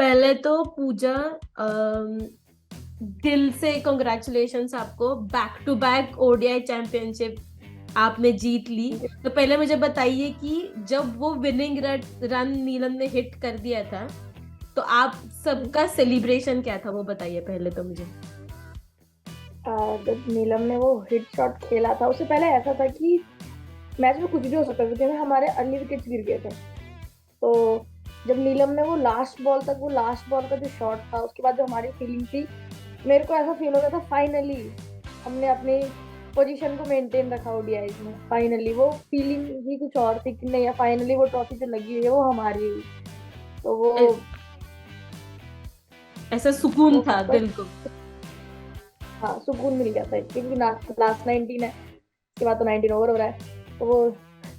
पहले तो पूजा, अम, दिल से कॉन्ग्रेचुलेशंस आपको, back to back ODI championship आपने जीत ली। तो पहले मुझे बताइए कि जब वो विनिंग रन नीलम ने हिट कर दिया था, तो आप सबका सेलिब्रेशन क्या था, वो बताइए पहले तो मुझे। जब नीलम ने वो हिट शॉट खेला था, उससे पहले ऐसा था कि मैच में कुछ भी हो सकता था क्योंकि हमारे अर्ली विकेट्स गिर गए थे। तो जब नीलम ने वो लास्ट बॉल तक, वो लास्ट बॉल का जो शॉट था, उसके बाद जो हमारी फीलिंग थी, मेरे को ऐसा फील हो रहा था फाइनली हमने अपनी पोजीशन को मेंटेन रखा ओडीआईज में। फाइनली वो फीलिंग ही कुछ और थी कि नहीं, फाइनली वो ट्रॉफी जो लगी हुई है वो हमारी हुई। तो ऐ- ऐसा सुकून वो था बस, दिल को। हाँ, सुकून मिल गया था क्योंकि लास्ट 19 है, उसके बाद तो 19 ओवर हो रहा है, तो वो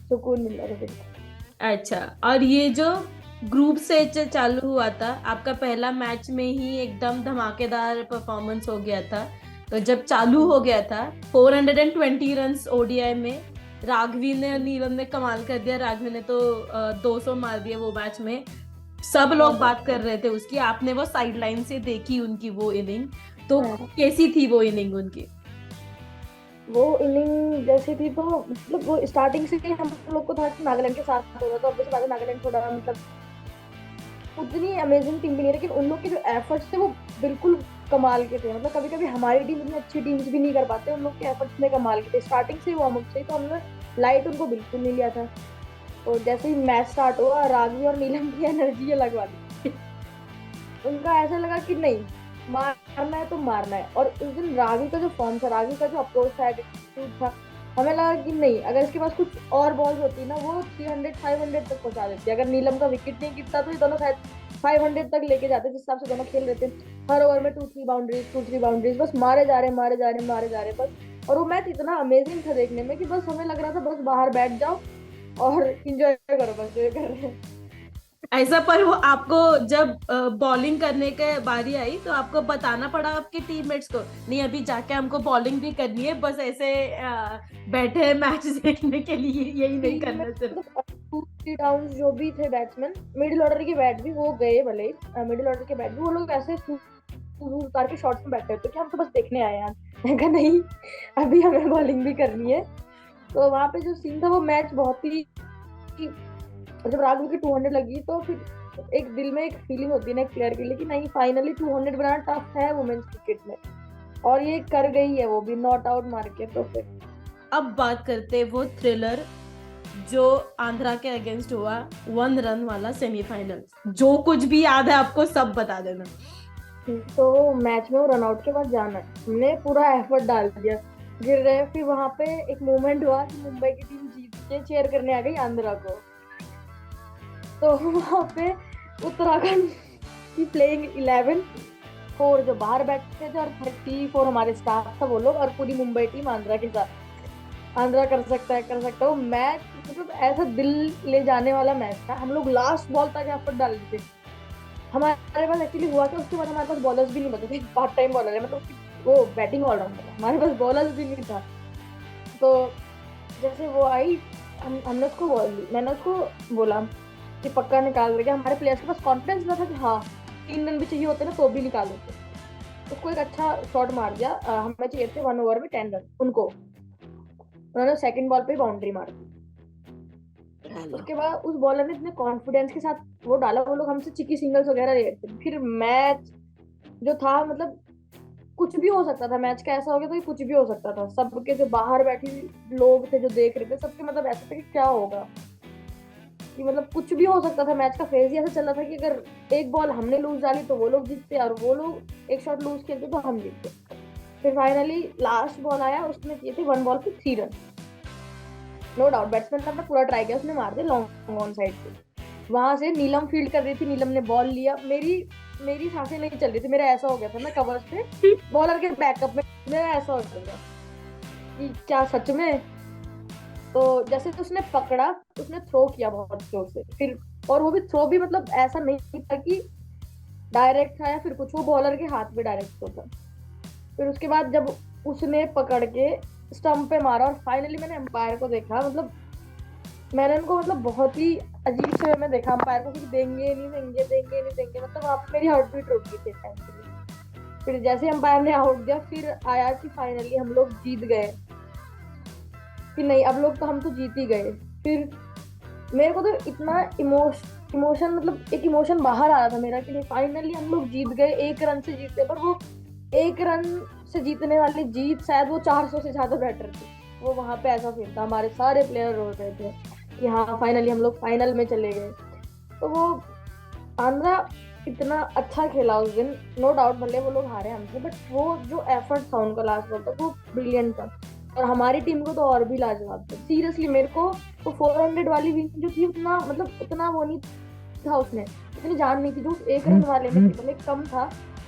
सुकून मिल रहा था फिर। अच्छा, और ये जो ग्रुप से चालू हुआ था, आपका पहला मैच में ही एकदम धमाकेदार परफॉर्मेंस हो गया था। तो जब चालू हो गया था 420 रन्स ओडीआई में, राघवी ने और नीलम ने कमाल कर दिया। राघवी ने तो 200 मार दिए वो मैच में। सब लोग बहुत बात ज्यादा। कर रहे थे उसकी, आपने वो साइड लाइन से देखी उनकी वो इनिंग, तो हाँ, कैसी थी वो इनिंग उनकी? वो इनिंग जैसी थी तो मतलब वो स्टार्टिंग से ही हम लोग को था कि नागालैंड के साथ हो रहा था। ऑब्वियसली बात है, नागालैंड थोड़ा मतलब उतनी अमेजिंग टीम भी नहीं है, लेकिन उन लोग के जो एफर्ट्स थे वो बिल्कुल कमाल के थे। मतलब कभी कभी हमारी टीम इतनी अच्छी टीम्स भी नहीं कर पाते, उन लोग के एफर्ट्स में कमाल के थे। स्टार्टिंग से वार्म अप से ही तो हमने लाइट उनको बिल्कुल नहीं लिया था। तो जैसे ही मैच स्टार्ट हुआ, राघवी और नीलम की एनर्जी अलग वाली। उनका ऐसा लगा कि नहीं, मारना है तो मारना है। और उस दिन रागी का जो फॉर्म था, रागी का जो अप्रोच था, एटीट्यूड था, हमें लगा कि नहीं, अगर इसके पास कुछ और बॉल्स होती ना, वो 300 500 तक पहुंचा देती। अगर नीलम का विकेट नहीं गिरता तो ये दोनों शायद 500 तक लेके जाते, जिस हिसाब से दोनों खेल रहे थे। हर ओवर में टू थ्री बाउंड्रीज, बस मारे जा रहे, मारे जा रहे, मारे जा रहे बस। और वो मैच इतना अमेजिंग था देखने में कि बस हमें लग रहा था बस बाहर बैठ जाओ और इंजॉय करो, बस जो ये कर रहे हैं। ऐसा, पर वो आपको जब बॉलिंग करने के बारी आई तो आपको बताना पड़ा आपके टीममेट्स को, नहीं अभी जाके हमको बॉलिंग भी करनी है, बस ऐसे बैठे मैच देखने के लिए यही नहीं टीम में करना सिर्फ? मतलब टू थ्री डाउन जो भी थे बैट्समैन, मिडिल ऑर्डर के बैट भी वो गए भले, मिडिल ऑर्डर के बैट भी वो लोग ऐसे उतार के शॉट्स में बैठे थे कि हम तो बस देखने आए हैं यार। मैंने कहा नहीं, अभी हमें बॉलिंग भी करनी है। तो वहां पे जो सीन था, वो मैच बहुत ही, जब राघव की 200 लगी तो फिर एक दिल में एक फीलिंग होती है ना एक प्लेयर के लिए कि नहीं, फाइनली 200 बनाना टफ है वुमेन्स क्रिकेट में, और ये कर गई है वो भी नॉट आउट मार के। तो फिर अब बात करते हैं वो थ्रिलर जो आंध्रा के अगेंस्ट हुआ, 1 रन वाला सेमीफाइनल। जो कुछ भी याद है आपको सब बता देना। तो मैच में वो रनआउट के बाद जाना है, हमने पूरा एफर्ट डाल दिया, गिर रहे। फिर वहां पे एक मोमेंट हुआ कि मुंबई की टीम जीत के चेयर करने आ गई आंध्रा को। तो वहां पे उत्तराखंड की प्लेइंग 11 फोर जो बाहर बैठे थे और 34 हमारे स्टाफ था वो लोग, और पूरी मुंबई टीम आंध्रा के साथ। आंध्रा कर सकता है, कर सकता है। वो मैच मतलब ऐसा दिल ले जाने वाला मैच था। हम लोग लास्ट बॉल तक एफर्ट डाल रहे थे। हमारे पास एक्चुअली हुआ क्या, उसके बाद हमारे पास बॉलर्स भी नहीं बचे थे। पार्ट टाइम बॉलर है, मतलब वो बैटिंग ऑलराउंडर है, हमारे पास बॉलर्स भी नहीं था। तो जैसे वो आई, हमने उसको बॉल दी, मैंने उसको बोला कि पक्का निकाल देगा। हमारे प्लेयर्स के पास कॉन्फिडेंस ना था कि हाँ, 3 रन भी चाहिए होते ना तो भी निकाल देते। उसको एक अच्छा शॉट मार दिया। हमें चाहिए थे 1 ओवर में 10 रन उनको, उन्होंने सेकंड बॉल पे बाउंड्री मार दी। हेलो। उसके बाद उस बॉलर ने इतने कॉन्फिडेंस के साथ वो डाला, वो लोग हमसे चिकी सिंगल्स वगैरह ले रहे थे। फिर मैच जो था, मतलब कुछ भी हो सकता था। मैच का ऐसा हो गया था कि कुछ भी हो सकता था। सबके जो बाहर बैठी लोग थे जो देख रहे थे, सबके मतलब ऐसा था कि क्या होगा, कि मतलब कुछ भी हो सकता था। मैच का फेज ही ऐसा चल रहा था कि अगर एक बॉल हमने लूज डाली तो वो लोग जीतते, और वो लोग एक शॉट लूज खेलते तो हम जीतते। फिर फाइनली लास्ट बॉल आया, उसमें किए थे 1 बॉल पे 3 रन। नो डाउट बैट्समैन ने अपना पूरा ट्राई किया, उसने मार दिया लॉन्ग ऑन साइड पे। वहां से नीलम फील्ड कर रही थी, नीलम ने बॉल लिया। मेरी मेरी सांसें नहीं चल रही थी, मेरा ऐसा हो गया था ना कवर्स पे, बॉलर के बैकअप में मेरा ऐसा हो गया कि क्या सच में। तो जैसे उसने पकड़ा, उसने थ्रो किया बहुत जोर से फिर। और वो भी थ्रो भी मतलब ऐसा नहीं था कि डायरेक्ट था या फिर कुछ, वो बॉलर के हाथ में डायरेक्ट थ्रो था। फिर उसके बाद जब उसने पकड़ के स्टंप पे मारा, और फाइनली मैंने एम्पायर को देखा, मतलब मैंने उनको मतलब बहुत ही अजीब से में देखा अंपायर को कि देंगे नहीं देंगे, देंगे नहीं देंगे, मतलब वहाँ पे मेरी हार्ट बीट रुक गई थी टाइम के लिए। फिर जैसे अंपायर ने आउट दिया, फिर आया कि फाइनली हम लोग जीत गए, कि नहीं अब लोग तो हम तो जीत ही गए। फिर मेरे को तो इतना इमोशन मतलब एक इमोशन बाहर आ रहा था मेरा कि नहीं फाइनली हम लोग जीत गए, एक रन से जीते। पर वो एक रन से जीतने वाली जीत शायद वो 400 से ज्यादा बेटर थी। वो वहां पे ऐसा फील था, हमारे सारे प्लेयर रो रहे थे कि हाँ फाइनली हम लोग फाइनल में चले गए। तो वो आंध्रा इतना अच्छा खेला उस दिन, नो डाउट, भले वो लोग हारे हमसे, बट वो जो एफर्ट था उनका लास्ट बॉल तक वो ब्रिलियंट था। और हमारी टीम को तो और भी लाजवाब था सीरियसली। मेरे को वो 400 वाली विन जो थी उतना मतलब उतना वो नहीं था उसमें, इतनी जान नहीं थी जो उस एक रन वाले में थी, भले कम था,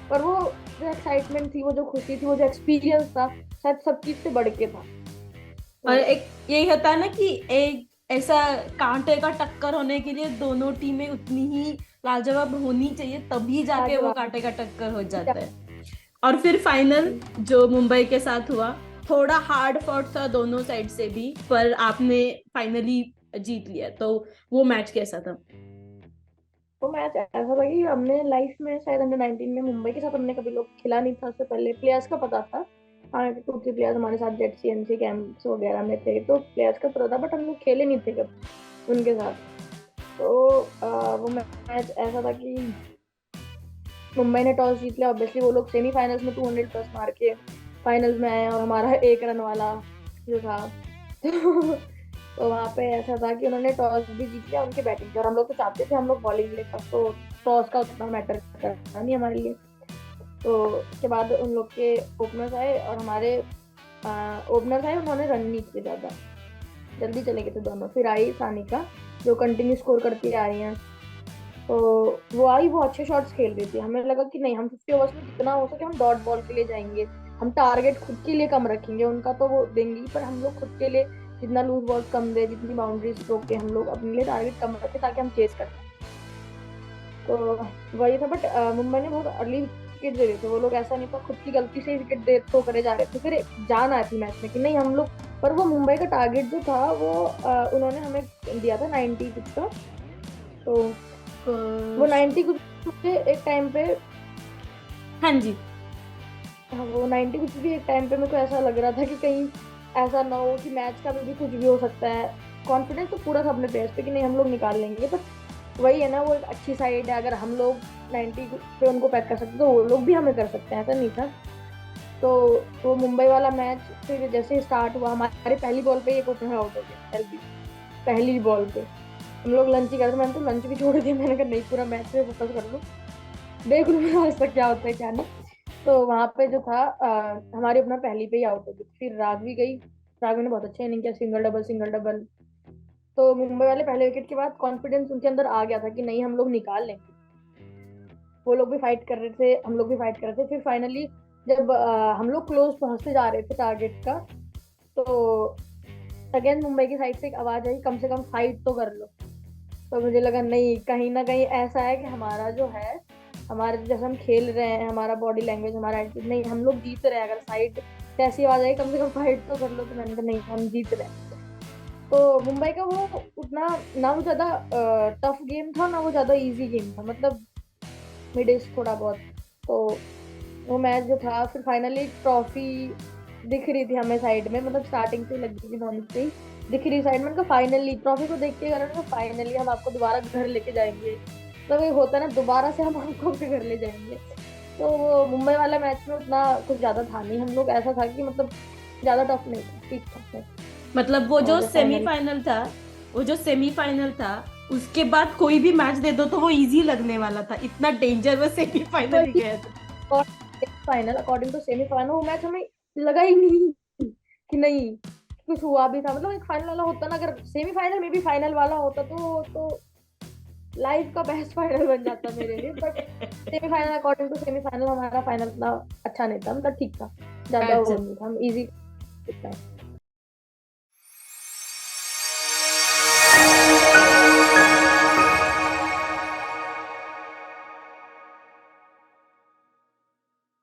पर वो जो एक्साइटमेंट थी, वो जो खुशी थी, वो जो एक्सपीरियंस था, शायद सब चीज से बढ़ के था। और तो एक यही होता है ना कि एक ऐसा कांटे का टक्कर होने के लिए दोनों टीमें उतनी ही लाजवाब होनी चाहिए, तभी जाके वो लाजवाब। कांटे का टक्कर हो जाता है। और फिर फाइनल जो मुंबई के साथ हुआ, थोड़ा हार्ड फॉट था दोनों साइड से भी, पर आपने फाइनली जीत लिया। तो वो मैच कैसा था? तो मैच ऐसा था कि हमने लाइफ में शायद अंडर 19 में मुंबई के साथ हमने कभी लोग खेला नहीं था। उससे पहले प्लेयर्स का पता था, हाँ 2-3 प्लेयर्स हमारे साथ जेट सीएनसी कैंप्स वगैरह में थे, तो प्लेयर्स का पता था, बट हम लोग खेले नहीं थे कभी उनके साथ। तो वो मैच ऐसा था कि मुंबई ने टॉस जीत लिया, ऑब्वियसली वो लोग सेमीफाइनल्स में 200 प्लस मार के फाइनल्स में आए, और हमारा एक रन वाला जो था तो वहाँ पे ऐसा था कि उन्होंने टॉस भी जीत लिया, उनकी बैटिंग थी, और हम लोग तो चाहते थे हम लोग बॉलिंग ले, तब तो टॉस का उतना मैटर करता नहीं हमारे लिए। तो उसके बाद उन लोग के ओपनर्स आए, और हमारे ओपनर्स आए, उन्होंने रन नहीं किए ज़्यादा, जल्दी चले गए थे दोनों। फिर आई सानिका जो कंटिन्यू स्कोर करती आ रही हैं, तो वो आई, वो अच्छे शॉट्स खेल रही थी। हमें लगा कि नहीं हम 50 ओवर्स में जितना हो सके हम डॉट बॉल के लिए जाएंगे, हम टारगेट खुद के लिए कम रखेंगे, उनका तो वो देंगे ही, पर हम लोग खुद के लिए जितना लूज बॉल कम दे, जितनी बाउंड्रीज रोके, हम लोग अपने लिए टारगेट कम रखें ताकि हम चेस कर सकें। तो वही था, बट मुंबई ने बहुत अर्ली विकेट दे रहे थे वो लोग, ऐसा नहीं था खुद की गलती से विकेट दे थ्रो करे जा रहे थे। फिर जान आई थी मैच में कि नहीं हम लोग, पर वो मुंबई का टारगेट जो था वो उन्होंने हमें दिया था 90 कुछ का। तो वो 90 कुछ मुझे एक टाइम पे, हाँ जी। हाँ वो 90 कुछ भी एक टाइम पे मेरे को ऐसा लग रहा था कि कहीं ऐसा ना हो कि मैच का भी कुछ भी हो सकता है। कॉन्फिडेंस तो पूरा था अपने प्लेयर्स पे कि नहीं हम लोग निकाल लेंगे, बट वही है ना, वो एक अच्छी साइड है, अगर हम लोग 90 पे उनको पैक कर सकते तो वो लोग भी हमें कर सकते हैं, ऐसा नहीं था। तो वो मुंबई वाला मैच फिर जैसे स्टार्ट हुआ, हमारे पहली बॉल पे एक ओपनर आउट हो गया एलबी, पहली बॉल पे। हम लोग लंच ही कर रहे थे, मैंने तो लंच भी छोड़ दिया, मैंने कहा नहीं पूरा मैच पे फोकस कर लो, देख लूँ आज तक क्या होता है क्या नहीं। तो वहां पे जो था हमारी अपना पहली पे ही आउट हो गई, फिर राघवी गई, राघवी ने बहुत अच्छा इनिंग किया, सिंगल डबल सिंगल डबल। तो मुंबई वाले पहले विकेट के बाद कॉन्फिडेंस उनके अंदर आ गया था कि नहीं हम लोग निकाल लेंगे। वो लोग भी फाइट कर रहे थे, हम लोग भी फाइट कर रहे थे। फिर फाइनली जब हम लोग क्लोज पहुंचते जा रहे थे टारगेट का, तो अगेन मुंबई की साइड से एक आवाज आई कम से कम फाइट तो कर लो। तो मुझे लगा नहीं कहीं ना कहीं ऐसा है कि हमारा जो है, हमारे जैसे हम खेल रहे हैं, हमारा बॉडी लैंग्वेज, हमारा एटीट्यूड, नहीं हम लोग जीत रहे हैं, अगर साइड से ऐसी आवाज आई कम से कम फाइट तो कर लो, तो मैंने कहा नहीं हम जीत रहे हैं। तो मुंबई का वो उतना ना वो ज्यादा टफ गेम था ना वो ज्यादा इजी गेम था, मतलब मिडिस थोड़ा बहुत। तो वो मैच जो था, फिर फाइनली ट्रॉफी दिख रही थी हमें साइड में, मतलब स्टार्टिंग से लगी थी नॉन से ही दिख रही साइड में, फाइनली ट्रॉफी को देख के कारण फाइनली हम आपको दोबारा घर लेके जाएंगे, मतलब ये होता है ना दोबारा से हम आपको अपने घर ले जाएंगे। तो वो मुंबई वाला मैच में उतना कुछ ज्यादा था नहीं, हम लोग ऐसा था कि मतलब ज्यादा टफ नहीं था, ठीक था। मतलब वो जो और फाइनली सेमीफाइनल था, वो जो सेमीफाइनल था, उसके बाद कोई भी मैच दे दो तो वो इजी लगने वाला था, इतना डेंजर वो सेमीफाइनल ही गया था। फाइनल अकॉर्डिंग टू सेमीफाइनल वो मैच हमें लगा ही नहीं कि नहीं कुछ हुआ भी था, मतलब एक फाइनल वाला होता ना, अगर सेमीफाइनल में भी फाइनल वाला होता तो लाइफ का बेस्ट फाइनल बन जाता मेरे लिए। But semifinal according to semifinal हमारा फाइनल इतना अच्छा नहीं था, मतलब ठीक था, ज्यादा वो अच्छा। नहीं था, हम इजी।